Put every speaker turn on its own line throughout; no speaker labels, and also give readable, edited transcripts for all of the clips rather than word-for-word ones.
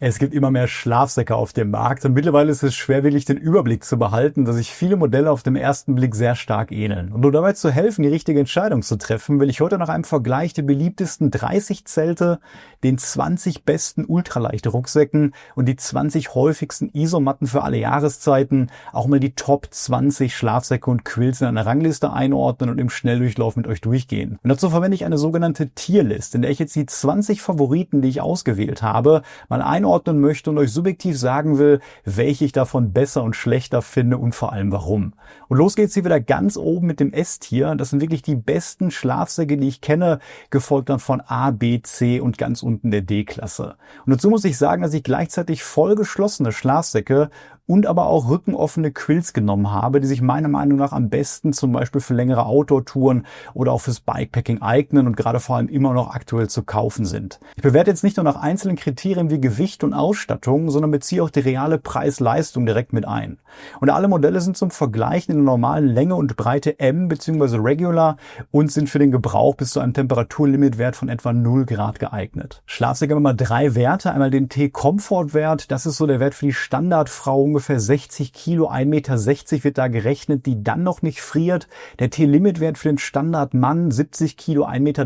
Es gibt immer mehr Schlafsäcke auf dem Markt und mittlerweile ist es schwer, wirklich den Überblick zu behalten, da sich viele Modelle auf den ersten Blick sehr stark ähneln. Und um dabei zu helfen, die richtige Entscheidung zu treffen, will ich heute nach einem Vergleich der beliebtesten 30 Zelte, den 20 besten ultraleichte Rucksäcken und die 20 häufigsten Isomatten für alle Jahreszeiten auch mal die Top 20 Schlafsäcke und Quills in einer Rangliste einordnen und im Schnelldurchlauf mit euch durchgehen. Und dazu verwende ich eine sogenannte Tierlist, in der ich jetzt die 20 Favoriten, die ich ausgewählt habe, mal einordnen möchte und euch subjektiv sagen will, welche ich davon besser und schlechter finde und vor allem warum. Und los geht's hier wieder ganz oben mit dem S-Tier. Das sind wirklich die besten Schlafsäcke, die ich kenne, gefolgt dann von A, B, C und ganz unten der D-Klasse. Und dazu muss ich sagen, dass ich gleichzeitig voll geschlossene Schlafsäcke und aber auch rückenoffene Quills genommen habe, die sich meiner Meinung nach am besten zum Beispiel für längere Outdoor-Touren oder auch fürs Bikepacking eignen und gerade vor allem immer noch aktuell zu kaufen sind. Ich bewerte jetzt nicht nur nach einzelnen Kriterien wie Gewicht und Ausstattung, sondern beziehe auch die reale Preis-Leistung direkt mit ein. Und alle Modelle sind zum Vergleich in der normalen Länge und Breite M bzw. Regular und sind für den Gebrauch bis zu einem Temperaturlimitwert von etwa 0 Grad geeignet. Schlafsäcke haben immer 3 Werte, einmal den T-Comfort-Wert, das ist so der Wert für die Standardfrau, ungefähr 60 Kilo, 1,60 Meter wird da gerechnet, die dann noch nicht friert. Der T-Limit-Wert für den Standardmann, 70 Kilo, 1,73 Meter,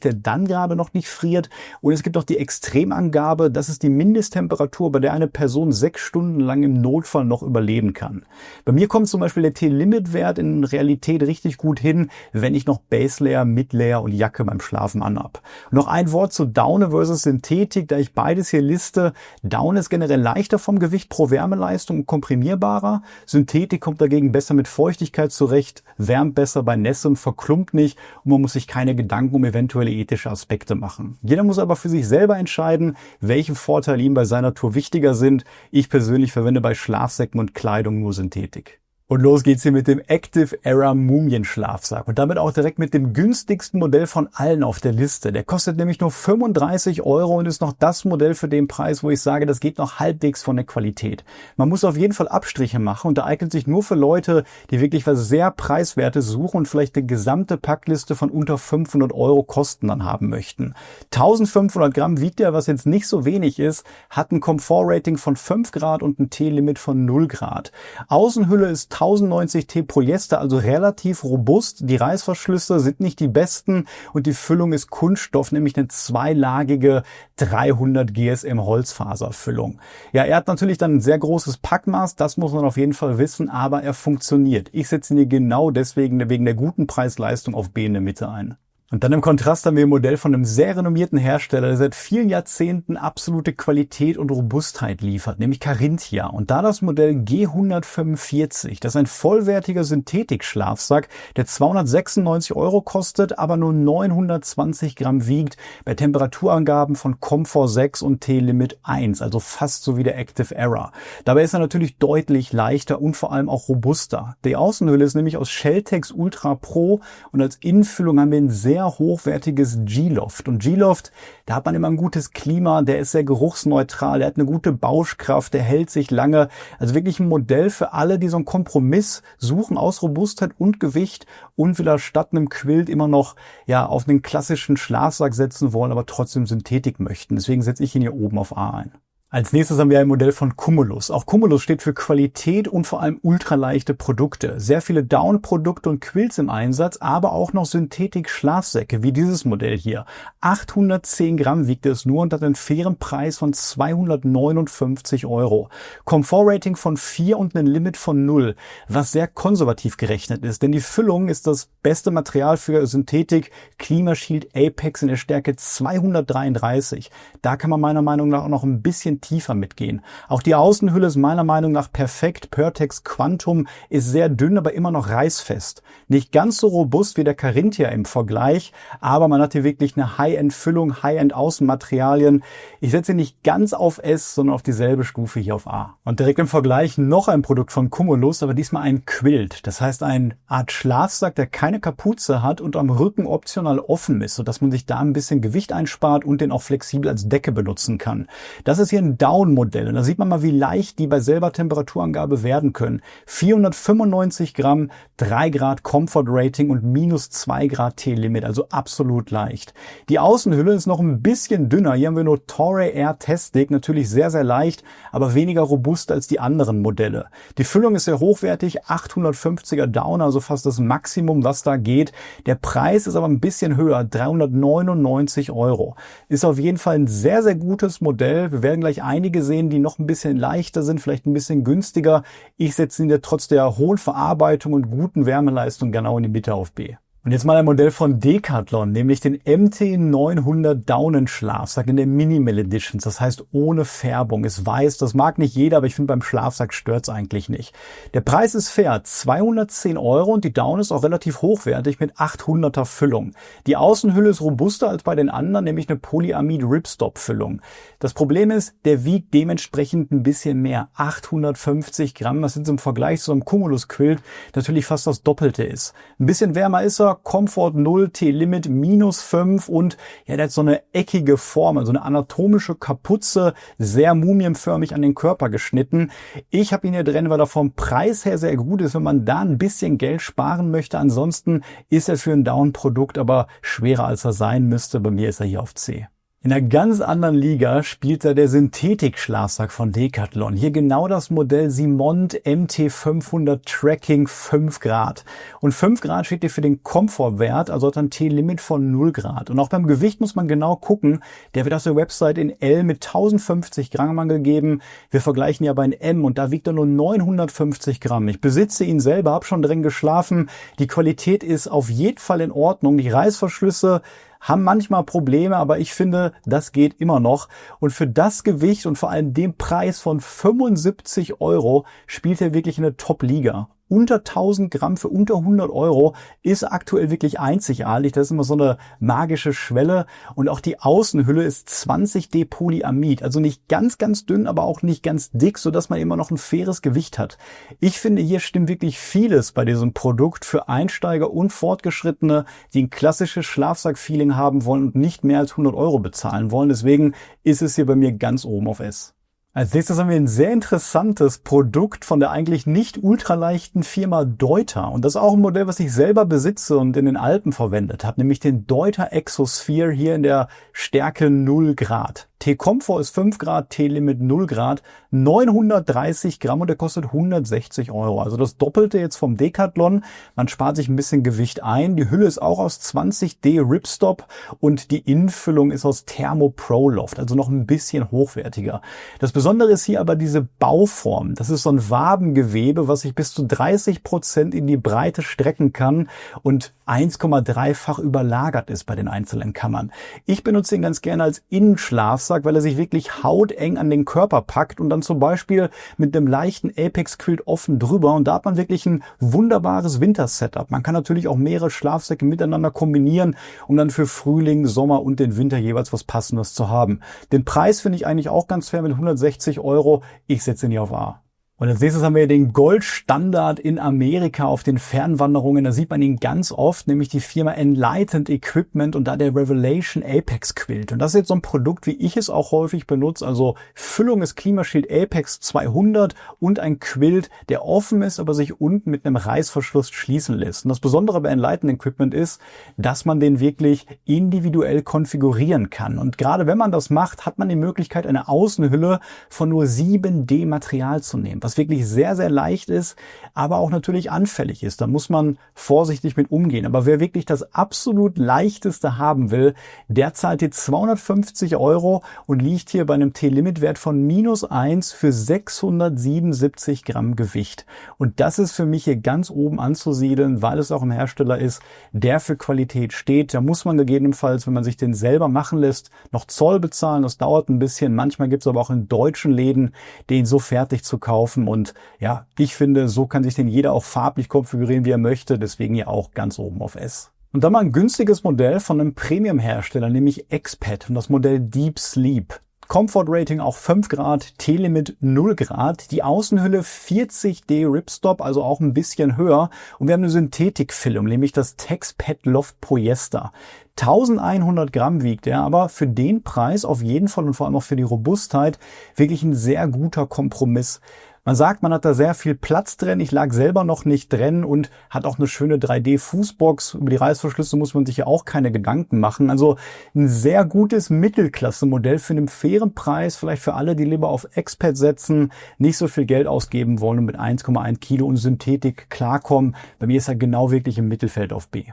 der dann gerade noch nicht friert. Und es gibt auch die Extremangabe, das ist die Mindesttemperatur, bei der eine Person 6 Stunden lang im Notfall noch überleben kann. Bei mir kommt zum Beispiel der T-Limit-Wert in Realität richtig gut hin, wenn ich noch Baselayer, Midlayer und Jacke beim Schlafen anhab. Und noch ein Wort zu Daune versus Synthetik, da ich beides hier liste. Daune ist generell leichter vom Gewicht pro Wärmeleistung und komprimierbarer. Synthetik kommt dagegen besser mit Feuchtigkeit zurecht, wärmt besser bei Nässe und verklumpt nicht und man muss sich keine Gedanken um eventuelle ethische Aspekte machen. Jeder muss aber für sich selber entscheiden, welche Vorteile ihm bei seiner Tour wichtiger sind. Ich persönlich verwende bei Schlafsäcken und Kleidung nur Synthetik. Und los geht's hier mit dem Active Era Mumienschlafsack und damit auch direkt mit dem günstigsten Modell von allen auf der Liste. Der kostet nämlich nur 35 € und ist noch das Modell für den Preis, wo ich sage, das geht noch halbwegs von der Qualität. Man muss auf jeden Fall Abstriche machen und da eignet sich nur für Leute, die wirklich was sehr Preiswertes suchen und vielleicht eine gesamte Packliste von unter 500 € Kosten dann haben möchten. 1500 Gramm wiegt er, was jetzt nicht so wenig ist, hat ein Komfortrating von 5 Grad und ein T-Limit von 0 Grad. Außenhülle ist 1090 T Polyester, also relativ robust. Die Reißverschlüsse sind nicht die besten und die Füllung ist Kunststoff, nämlich eine zweilagige 300 GSM Holzfaserfüllung. Ja, er hat natürlich dann ein sehr großes Packmaß, das muss man auf jeden Fall wissen, aber er funktioniert. Ich setze ihn hier genau deswegen, wegen der guten Preis-Leistung auf B in der Mitte ein. Und dann im Kontrast haben wir ein Modell von einem sehr renommierten Hersteller, der seit vielen Jahrzehnten absolute Qualität und Robustheit liefert, nämlich Carinthia. Und da das Modell G145, das ist ein vollwertiger Synthetik-Schlafsack, der 296 € kostet, aber nur 920 Gramm wiegt, bei Temperaturangaben von Comfort 6 und T-Limit 1, also fast so wie der Active Era. Dabei ist er natürlich deutlich leichter und vor allem auch robuster. Die Außenhülle ist nämlich aus Shelltex Ultra Pro und als Innenfüllung haben wir ein sehr hochwertiges G-Loft. Und G-Loft, da hat man immer ein gutes Klima, der ist sehr geruchsneutral, der hat eine gute Bauschkraft, der hält sich lange. Also wirklich ein Modell für alle, die so einen Kompromiss suchen aus Robustheit und Gewicht und wieder statt einem Quilt immer noch auf einen klassischen Schlafsack setzen wollen, aber trotzdem Synthetik möchten. Deswegen setze ich ihn hier oben auf A ein. Als nächstes haben wir ein Modell von Cumulus. Auch Cumulus steht für Qualität und vor allem ultraleichte Produkte. Sehr viele Down-Produkte und Quills im Einsatz, aber auch noch Synthetik-Schlafsäcke, wie dieses Modell hier. 810 Gramm wiegt es nur und hat einen fairen Preis von 259 €. Komfortrating von 4 und ein Limit von 0, was sehr konservativ gerechnet ist, denn die Füllung ist das beste Material für Synthetik. Klimashield Apex in der Stärke 233. Da kann man meiner Meinung nach auch noch ein bisschen tiefer mitgehen. Auch die Außenhülle ist meiner Meinung nach perfekt. Pertex Quantum ist sehr dünn, aber immer noch reißfest. Nicht ganz so robust wie der Carinthia im Vergleich, aber man hat hier wirklich eine High-End-Füllung, High-End-Außenmaterialien. Ich setze nicht ganz auf S, sondern auf dieselbe Stufe hier auf A. Und direkt im Vergleich noch ein Produkt von Cumulus, aber diesmal ein Quilt. Das heißt eine Art Schlafsack, der keine Kapuze hat und am Rücken optional offen ist, sodass man sich da ein bisschen Gewicht einspart und den auch flexibel als Decke benutzen kann. Das ist hier ein Down-Modell. Und da sieht man mal, wie leicht die bei selber Temperaturangabe werden können. 495 Gramm, 3 Grad Comfort Rating und minus 2 Grad T-Limit, also absolut leicht. Die Außenhülle ist noch ein bisschen dünner. Hier haben wir nur Toray Air Test-Stick, natürlich sehr, sehr leicht, aber weniger robust als die anderen Modelle. Die Füllung ist sehr hochwertig, 850er Downer, also fast das Maximum, was da geht. Der Preis ist aber ein bisschen höher, 399 €. Ist auf jeden Fall ein sehr, sehr gutes Modell. Wir werden gleich einige sehen, die noch ein bisschen leichter sind, vielleicht ein bisschen günstiger. Ich setze ihn ja trotz der hohen Verarbeitung und guten Wärmeleistung genau in die Mitte auf B. Und jetzt mal ein Modell von Decathlon, nämlich den MT900 Daunenschlafsack in der Minimal Editions. Das heißt ohne Färbung, ist weiß. Das mag nicht jeder, aber ich finde beim Schlafsack stört's eigentlich nicht. Der Preis ist fair, 210 € und die Daune ist auch relativ hochwertig mit 800er Füllung. Die Außenhülle ist robuster als bei den anderen, nämlich eine Polyamid Ripstop Füllung. Das Problem ist, der wiegt dementsprechend ein bisschen mehr, 850 Gramm. Das sind im Vergleich zu einem Cumulus Quilt natürlich fast das Doppelte ist. Ein bisschen wärmer ist er. Comfort 0, T-Limit minus 5 und ja, der hat so eine eckige Form, also eine anatomische Kapuze, sehr mumienförmig an den Körper geschnitten. Ich habe ihn hier drin, weil er vom Preis her sehr gut ist, wenn man da ein bisschen Geld sparen möchte. Ansonsten ist er für ein Down-Produkt aber schwerer, als er sein müsste. Bei mir ist er hier auf C. In einer ganz anderen Liga spielt da der Synthetik-Schlafsack von Decathlon. Hier genau das Modell Simont MT500 Tracking 5 Grad. Und 5 Grad steht hier für den Komfortwert, also hat ein T-Limit von 0 Grad. Und auch beim Gewicht muss man genau gucken. Der wird auf der Website in L mit 1050 Gramm angegeben. Wir vergleichen ja bei M und da wiegt er nur 950 Gramm. Ich besitze ihn selber, habe schon drin geschlafen. Die Qualität ist auf jeden Fall in Ordnung. Die Reißverschlüsse haben manchmal Probleme, aber ich finde, das geht immer noch. Und für das Gewicht und vor allem den Preis von 75 € spielt er wirklich in der Top-Liga. Unter 1000 Gramm für unter 100 € ist aktuell wirklich einzigartig. Das ist immer so eine magische Schwelle. Und auch die Außenhülle ist 20D Polyamid. Also nicht ganz, ganz dünn, aber auch nicht ganz dick, sodass man immer noch ein faires Gewicht hat. Ich finde, hier stimmt wirklich vieles bei diesem Produkt für Einsteiger und Fortgeschrittene, die ein klassisches Schlafsack-Feeling haben wollen und nicht mehr als 100 € bezahlen wollen. Deswegen ist es hier bei mir ganz oben auf S. Als nächstes haben wir ein sehr interessantes Produkt von der eigentlich nicht ultraleichten Firma Deuter. Und das ist auch ein Modell, was ich selber besitze und in den Alpen verwendet habe, nämlich den Deuter Exosphere hier in der Stärke 0 Grad. T-Comfort ist 5 Grad, T-Limit 0 Grad, 930 Gramm und der kostet 160 €. Also das Doppelte jetzt vom Decathlon. Man spart sich ein bisschen Gewicht ein. Die Hülle ist auch aus 20D Ripstop und die Innenfüllung ist aus Thermo Pro Loft, also noch ein bisschen hochwertiger. Das Besondere ist hier aber diese Bauform. Das ist so ein Wabengewebe, was sich bis zu 30% in die Breite strecken kann und 1,3-fach überlagert ist bei den einzelnen Kammern. Ich benutze ihn ganz gerne als Innenschlafsack, weil er sich wirklich hauteng an den Körper packt und dann zum Beispiel mit einem leichten Apex Quilt offen drüber und da hat man wirklich ein wunderbares Winter-Setup. Man kann natürlich auch mehrere Schlafsäcke miteinander kombinieren, um dann für Frühling, Sommer und den Winter jeweils was Passendes zu haben. Den Preis finde ich eigentlich auch ganz fair mit 160 €. Ich setze ihn hier auf A. Und als nächstes haben wir den Goldstandard in Amerika auf den Fernwanderungen. Da sieht man ihn ganz oft, nämlich die Firma Enlightened Equipment und da der Revelation Apex Quilt. Und das ist jetzt so ein Produkt, wie ich es auch häufig benutze. Also Füllung ist Klimaschild Apex 200 und ein Quilt, der offen ist, aber sich unten mit einem Reißverschluss schließen lässt. Und das Besondere bei Enlightened Equipment ist, dass man den wirklich individuell konfigurieren kann. Und gerade wenn man das macht, hat man die Möglichkeit, eine Außenhülle von nur 7D Material zu nehmen, was wirklich sehr, sehr leicht ist, aber auch natürlich anfällig ist. Da muss man vorsichtig mit umgehen. Aber wer wirklich das absolut leichteste haben will, der zahlt hier 250 € und liegt hier bei einem T-Limit-Wert von -1 für 677 Gramm Gewicht. Und das ist für mich hier ganz oben anzusiedeln, weil es auch ein Hersteller ist, der für Qualität steht. Da muss man gegebenenfalls, wenn man sich den selber machen lässt, noch Zoll bezahlen. Das dauert ein bisschen. Manchmal gibt es aber auch in deutschen Läden, den so fertig zu kaufen. Und ja, ich finde, so kann sich den jeder auch farblich konfigurieren, wie er möchte. Deswegen hier auch ganz oben auf S. Und dann mal ein günstiges Modell von einem Premium-Hersteller, nämlich Exped und das Modell Deep Sleep. Comfort Rating auch 5 Grad, T-Limit 0 Grad, die Außenhülle 40D Ripstop, also auch ein bisschen höher, und wir haben eine Synthetikfilm, nämlich das Texpad Loft Polyester. 1100 Gramm wiegt er, aber für den Preis auf jeden Fall und vor allem auch für die Robustheit wirklich ein sehr guter Kompromiss. Man sagt, man hat da sehr viel Platz drin. Ich lag selber noch nicht drin und hat auch eine schöne 3D-Fußbox. Über die Reißverschlüsse muss man sich ja auch keine Gedanken machen. Also ein sehr gutes Mittelklasse-Modell für einen fairen Preis. Vielleicht für alle, die lieber auf Expert setzen, nicht so viel Geld ausgeben wollen und mit 1,1 Kilo und Synthetik klarkommen. Bei mir ist er genau wirklich im Mittelfeld auf B.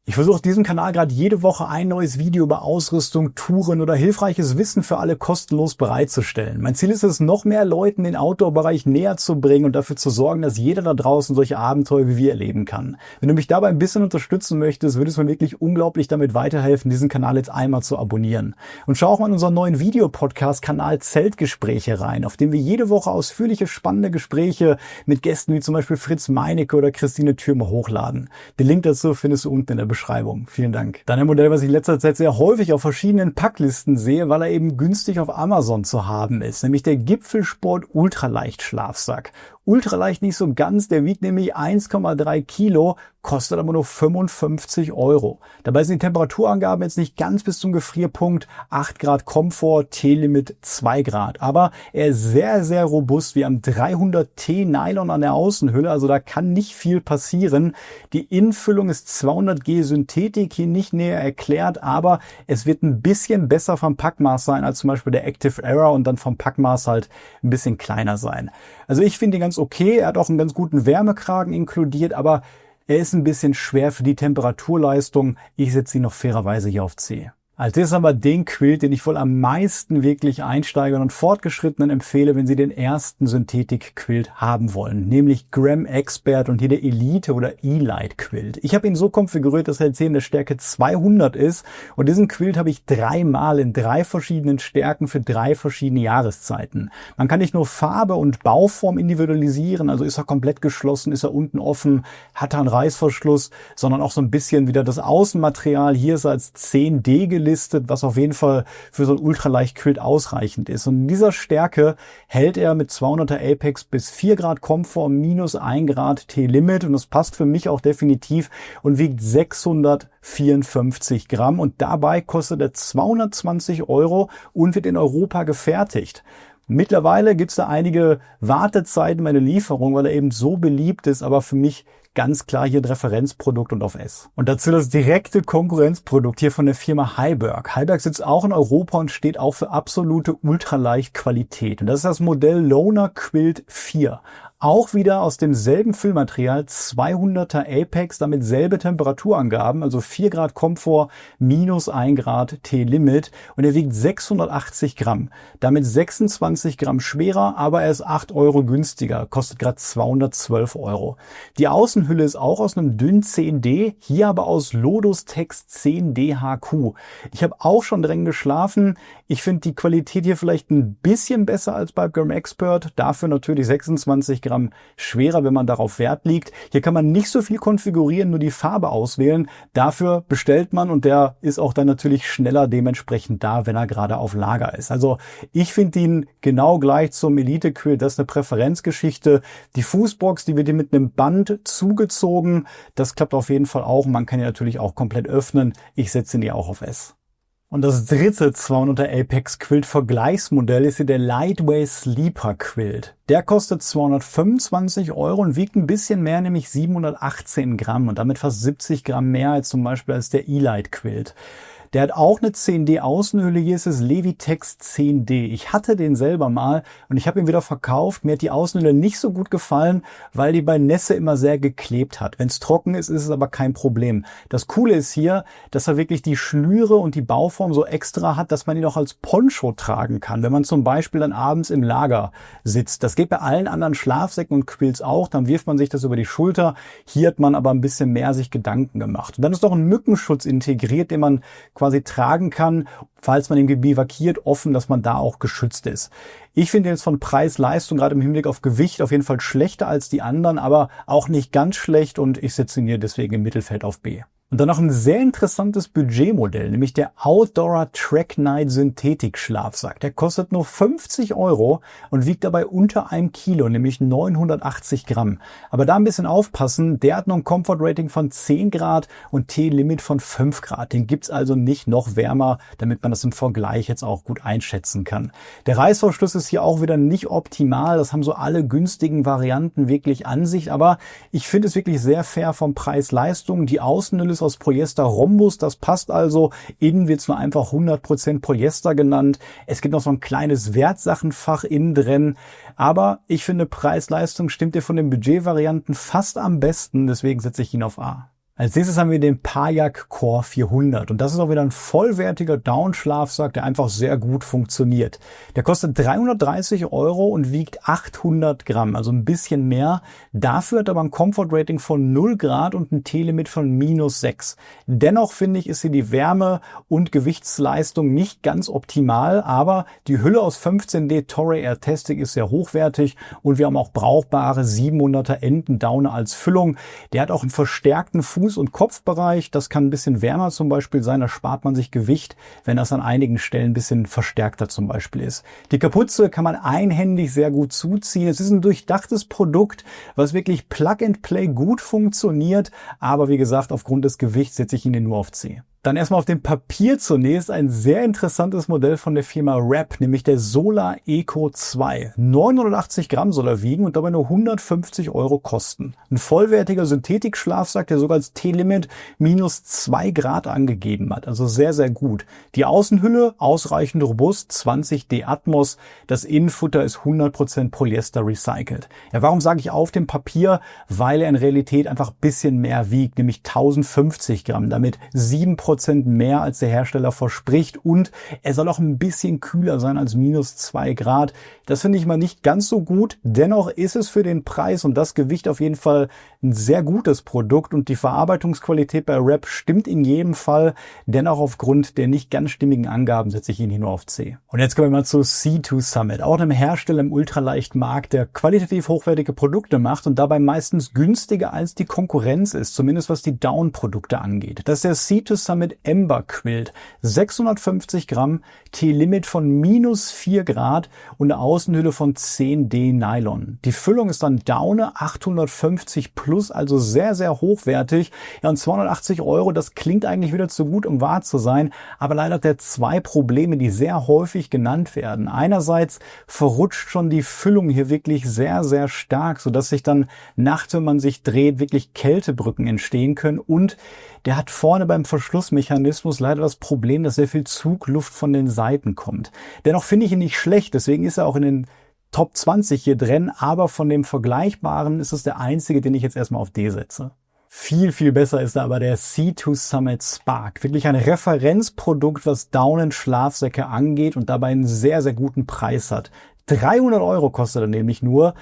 Ich versuche auf diesem Kanal gerade jede Woche ein neues Video über Ausrüstung, Touren oder hilfreiches Wissen für alle kostenlos bereitzustellen. Mein Ziel ist es, noch mehr Leuten den Outdoor-Bereich näher zu bringen und dafür zu sorgen, dass jeder da draußen solche Abenteuer wie wir erleben kann. Wenn du mich dabei ein bisschen unterstützen möchtest, würde es mir wirklich unglaublich damit weiterhelfen, diesen Kanal jetzt einmal zu abonnieren. Und schau auch mal in unseren neuen Videopodcast-Kanal Zeltgespräche rein, auf dem wir jede Woche ausführliche, spannende Gespräche mit Gästen wie zum Beispiel Fritz Meinecke oder Christine Thürmer hochladen. Den Link dazu findest du unten in der Beschreibung. Vielen Dank. Dann ein Modell, was ich in letzter Zeit sehr häufig auf verschiedenen Packlisten sehe, weil er eben günstig auf Amazon zu haben ist, nämlich der Gipfelsport Ultraleicht Schlafsack. Ultraleicht nicht so ganz, der wiegt nämlich 1,3 Kilo, kostet aber nur 55 Euro. Dabei sind die Temperaturangaben jetzt nicht ganz bis zum Gefrierpunkt, 8 Grad Komfort, T-Limit 2 Grad. Aber er ist sehr, sehr robust. Wir haben 300T Nylon an der Außenhülle, also da kann nicht viel passieren. Die Innenfüllung ist 200G Synthetik, hier nicht näher erklärt, aber es wird ein bisschen besser vom Packmaß sein als zum Beispiel der Active Era und dann vom Packmaß halt ein bisschen kleiner sein. Also ich finde ihn ganz okay, er hat auch einen ganz guten Wärmekragen inkludiert, aber er ist ein bisschen schwer für die Temperaturleistung. Ich setze ihn noch fairerweise hier auf C. Als nächstes haben wir den Quilt, den ich wohl am meisten wirklich Einsteigern und Fortgeschrittenen empfehle, wenn sie den ersten Synthetik-Quilt haben wollen, nämlich Graham Expert und hier der Elite oder E-Light Quilt. Ich habe ihn so konfiguriert, dass er jetzt hier in der Stärke 200 ist, und diesen Quilt habe ich dreimal in 3 verschiedenen Stärken für 3 verschiedene Jahreszeiten. Man kann nicht nur Farbe und Bauform individualisieren, also ist er komplett geschlossen, ist er unten offen, hat er einen Reißverschluss, sondern auch so ein bisschen wieder das Außenmaterial. Hier ist er als 10D gelistet, was auf jeden Fall für so ein Ultraleicht-Quilt ausreichend ist. Und in dieser Stärke hält er mit 200er Apex bis 4 Grad Komfort, minus 1 Grad T-Limit, und das passt für mich auch definitiv und wiegt 654 Gramm und dabei kostet er 220 Euro und wird in Europa gefertigt. Mittlerweile gibt es da einige Wartezeiten bei der Lieferung, weil er eben so beliebt ist, aber für mich ganz klar hier ein Referenzprodukt und auf S. Und dazu das direkte Konkurrenzprodukt hier von der Firma Heiberg. Heiberg sitzt auch in Europa und steht auch für absolute Ultraleicht-Qualität. Und das ist das Modell Loner Quilt 4. Auch wieder aus demselben Füllmaterial, 200er Apex, damit selbe Temperaturangaben, also 4 Grad Komfort, minus 1 Grad T-Limit, und er wiegt 680 Gramm. Damit 26 Gramm schwerer, aber er ist 8 Euro günstiger, kostet gerade 212 Euro. Die Außenhülle ist auch aus einem dünnen 10D, hier aber aus Lodos Tex 10D HQ. Ich habe auch schon drin geschlafen. Ich finde die Qualität hier vielleicht ein bisschen besser als bei Graham Expert, dafür natürlich 26 Gramm schwerer, wenn man darauf Wert legt. Hier kann man nicht so viel konfigurieren, nur die Farbe auswählen. Dafür bestellt man und der ist auch dann natürlich schneller dementsprechend da, wenn er gerade auf Lager ist. Also ich finde ihn genau gleich zum Elite Quilt. Das ist eine Präferenzgeschichte. Die Fußbox, die wird hier mit einem Band zugezogen. Das klappt auf jeden Fall auch. Man kann ihn natürlich auch komplett öffnen. Ich setze ihn hier auch auf S. Und das dritte 200er Apex Quilt Vergleichsmodell ist hier der Lightweight Sleeper Quilt. Der kostet 225 Euro und wiegt ein bisschen mehr, nämlich 718 Gramm und damit fast 70 Gramm mehr als zum Beispiel als der E-Light Quilt. Der hat auch eine 10D Außenhülle, hier ist es Levitex 10D. Ich hatte den selber mal und ich habe ihn wieder verkauft. Mir hat die Außenhülle nicht so gut gefallen, weil die bei Nässe immer sehr geklebt hat. Wenn es trocken ist, ist es aber kein Problem. Das Coole ist hier, dass er wirklich die Schnüre und die Bauform so extra hat, dass man ihn auch als Poncho tragen kann, wenn man zum Beispiel dann abends im Lager sitzt. Das geht bei allen anderen Schlafsäcken und Quilts auch, dann wirft man sich das über die Schulter. Hier hat man aber ein bisschen mehr sich Gedanken gemacht. Und dann ist noch ein Mückenschutz integriert, den man quasi tragen kann, falls man im bivakiert, offen, dass man da auch geschützt ist. Ich finde jetzt von Preis-Leistung gerade im Hinblick auf Gewicht auf jeden Fall schlechter als die anderen, aber auch nicht ganz schlecht und ich setze ihn hier deswegen im Mittelfeld auf B. Und dann noch ein sehr interessantes Budgetmodell, nämlich der Outdoor Track Night Synthetik Schlafsack. Der kostet nur 50 € und wiegt dabei unter 1 Kilo, nämlich 980 Gramm. Aber da ein bisschen aufpassen, der hat noch ein Comfort Rating von 10 Grad und T-Limit von 5 Grad. Den gibt's also nicht noch wärmer, damit man das im Vergleich jetzt auch gut einschätzen kann. Der Reißverschluss ist hier auch wieder nicht optimal. Das haben so alle günstigen Varianten wirklich an sich. Aber ich finde es wirklich sehr fair vom Preis-Leistung. Die Außenhülle ist aus Polyester Rhombus, das passt also. Innen wird es nur einfach 100% Polyester genannt. Es gibt noch so ein kleines Wertsachenfach innen drin. Aber ich finde, Preis-Leistung stimmt hier von den Budgetvarianten fast am besten. Deswegen setze ich ihn auf A. Als nächstes haben wir den Pajak Core 400 und das ist auch wieder ein vollwertiger Down-Schlafsack, der einfach sehr gut funktioniert. Der kostet 330 € und wiegt 800 Gramm, also ein bisschen mehr. Dafür hat er aber ein Comfort-Rating von 0 Grad und ein T-Limit von -6. Dennoch finde ich, ist hier die Wärme und Gewichtsleistung nicht ganz optimal, aber die Hülle aus 15D Toray Air Tastic ist sehr hochwertig und wir haben auch brauchbare 700er Entendaune als Füllung. Der hat auch einen verstärkten Fuß- und Kopfbereich, das kann ein bisschen wärmer zum Beispiel sein, da spart man sich Gewicht, wenn das an einigen Stellen ein bisschen verstärkter zum Beispiel ist. Die Kapuze kann man einhändig sehr gut zuziehen. Es ist ein durchdachtes Produkt, was wirklich Plug-and-Play gut funktioniert, aber wie gesagt, aufgrund des Gewichts setze ich ihn nur auf C. Dann erstmal auf dem Papier zunächst ein sehr interessantes Modell von der Firma Wrap, nämlich der Solar Eco 2. 980 Gramm soll er wiegen und dabei nur 150 € kosten. Ein vollwertiger Synthetik-Schlafsack, der sogar als T-Limit -2 Grad angegeben hat. Also sehr, sehr gut. Die Außenhülle ausreichend robust, 20D Atmos. Das Innenfutter ist 100% Polyester recycelt. Ja, warum sage ich auf dem Papier? Weil er in Realität einfach ein bisschen mehr wiegt, nämlich 1050 Gramm. Damit 7% mehr als der Hersteller verspricht und er soll auch ein bisschen kühler sein als -2 Grad. Das finde ich mal nicht ganz so gut. Dennoch ist es für den Preis und das Gewicht auf jeden Fall ein sehr gutes Produkt und die Verarbeitungsqualität bei Wrap stimmt in jedem Fall. Dennoch aufgrund der nicht ganz stimmigen Angaben setze ich ihn hier nur auf C. Und jetzt kommen wir mal zu C2 Summit, auch einem Hersteller im Ultraleichtmarkt, der qualitativ hochwertige Produkte macht und dabei meistens günstiger als die Konkurrenz ist, zumindest was die Down-Produkte angeht. Das ist der C2 Summit Ember Quilt. 650 Gramm, T-Limit von -4 Grad und eine Außenhülle von 10D Nylon. Die Füllung ist dann Daune 850 plus, also sehr, sehr hochwertig. Ja, und 280 €, das klingt eigentlich wieder zu gut, um wahr zu sein, aber leider hat er zwei Probleme, die sehr häufig genannt werden. Einerseits verrutscht schon die Füllung hier wirklich sehr, sehr stark, sodass sich dann nachts, wenn man sich dreht, wirklich Kältebrücken entstehen können und der hat vorne beim Verschlussmechanismus leider das Problem, dass sehr viel Zugluft von den Seiten kommt. Dennoch finde ich ihn nicht schlecht, deswegen ist er auch in den Top 20 hier drin, aber von dem Vergleichbaren ist es der einzige, den ich jetzt erstmal auf D setze. Viel, viel besser ist da aber der C2 Summit Spark. Wirklich ein Referenzprodukt, was Daunen-Schlafsäcke angeht und dabei einen sehr, sehr guten Preis hat. 300 € kostet er nämlich nur,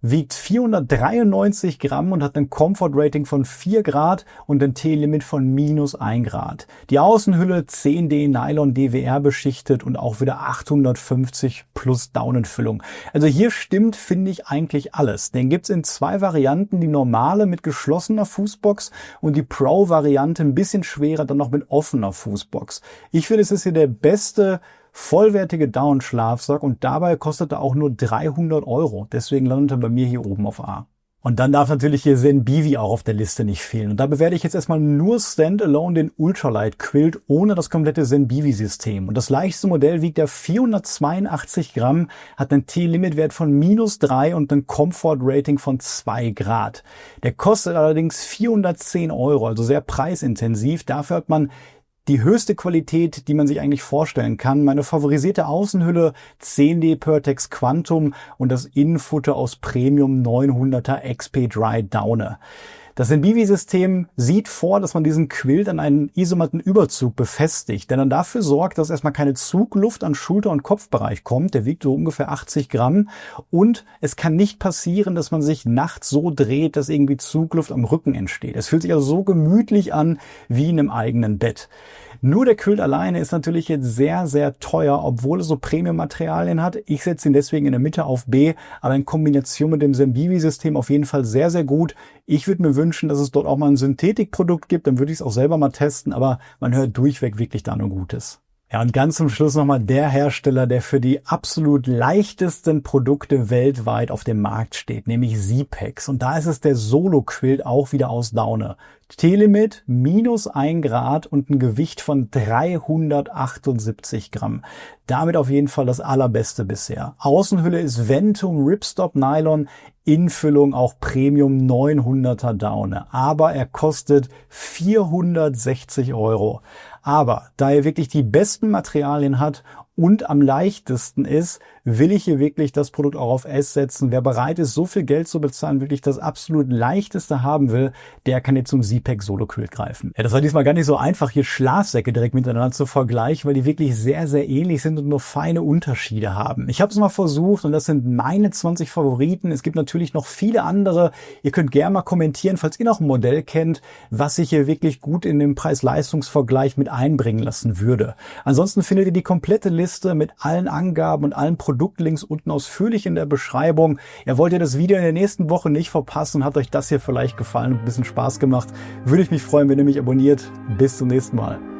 wiegt 493 Gramm und hat ein Comfort-Rating von 4 Grad und ein T-Limit von -1 Grad. Die Außenhülle 10D Nylon DWR beschichtet und auch wieder 850 plus Daunenfüllung. Also hier stimmt, finde ich, eigentlich alles. Den gibt's in zwei Varianten, die normale mit geschlossener Fußbox und die Pro-Variante ein bisschen schwerer, dann noch mit offener Fußbox. Ich finde, es ist hier der beste vollwertige Down-Schlafsack und dabei kostet er auch nur 300 €. Deswegen landet er bei mir hier oben auf A. Und dann darf natürlich hier Zenbivi auch auf der Liste nicht fehlen. Und da bewerte ich jetzt erstmal nur Standalone den Ultralight Quilt ohne das komplette Zenbivi-System. Und das leichteste Modell wiegt ja 482 Gramm, hat einen T-Limit-Wert von -3 und ein Comfort-Rating von 2 Grad. Der kostet allerdings 410 €, also sehr preisintensiv. Dafür hat man die höchste Qualität, die man sich eigentlich vorstellen kann. Meine favorisierte Außenhülle 10D Pertex Quantum und das Innenfutter aus Premium 900er XP Dry Daune. Das Zenbivi-System sieht vor, dass man diesen Quilt an einen Isomattenüberzug befestigt, der dann dafür sorgt, dass erstmal keine Zugluft an Schulter- und Kopfbereich kommt. Der wiegt so ungefähr 80 Gramm und es kann nicht passieren, dass man sich nachts so dreht, dass irgendwie Zugluft am Rücken entsteht. Es fühlt sich also so gemütlich an wie in einem eigenen Bett. Nur der Quilt alleine ist natürlich jetzt sehr, sehr teuer, obwohl es so Premium-Materialien hat. Ich setze ihn deswegen in der Mitte auf B, aber in Kombination mit dem Sembivi-System auf jeden Fall sehr, sehr gut. Ich würde mir wünschen, dass es dort auch mal ein Synthetikprodukt gibt, dann würde ich es auch selber mal testen, aber man hört durchweg wirklich da nur Gutes. Ja, und ganz zum Schluss nochmal der Hersteller, der für die absolut leichtesten Produkte weltweit auf dem Markt steht, nämlich Sipex. Und da ist es der Solo Quilt, auch wieder aus Daune. Telemit, -1 Grad und ein Gewicht von 378 Gramm. Damit auf jeden Fall das allerbeste bisher. Außenhülle ist Ventum Ripstop Nylon, Innenfüllung auch Premium 900er Daune. Aber er kostet 460 Euro. Aber da er wirklich die besten Materialien hat und am leichtesten ist, will ich hier wirklich das Produkt auch auf S setzen. Wer bereit ist, so viel Geld zu bezahlen, wirklich das absolut leichteste haben will, der kann jetzt zum Sipex Solo Quilt greifen. Ja, das war diesmal gar nicht so einfach, hier Schlafsäcke direkt miteinander zu vergleichen, weil die wirklich sehr, sehr ähnlich sind und nur feine Unterschiede haben. Ich habe es mal versucht und das sind meine 20 Favoriten. Es gibt natürlich noch viele andere. Ihr könnt gerne mal kommentieren, falls ihr noch ein Modell kennt, was sich hier wirklich gut in den Preis-Leistungs-Vergleich mit einbringen lassen würde. Ansonsten findet ihr die komplette Liste mit allen Angaben und allen Produktlinks unten ausführlich in der Beschreibung. Ihr wollt ja das Video in der nächsten Woche nicht verpassen. Hat euch das hier vielleicht gefallen und ein bisschen Spaß gemacht? Würde ich mich freuen, wenn ihr mich abonniert. Bis zum nächsten Mal.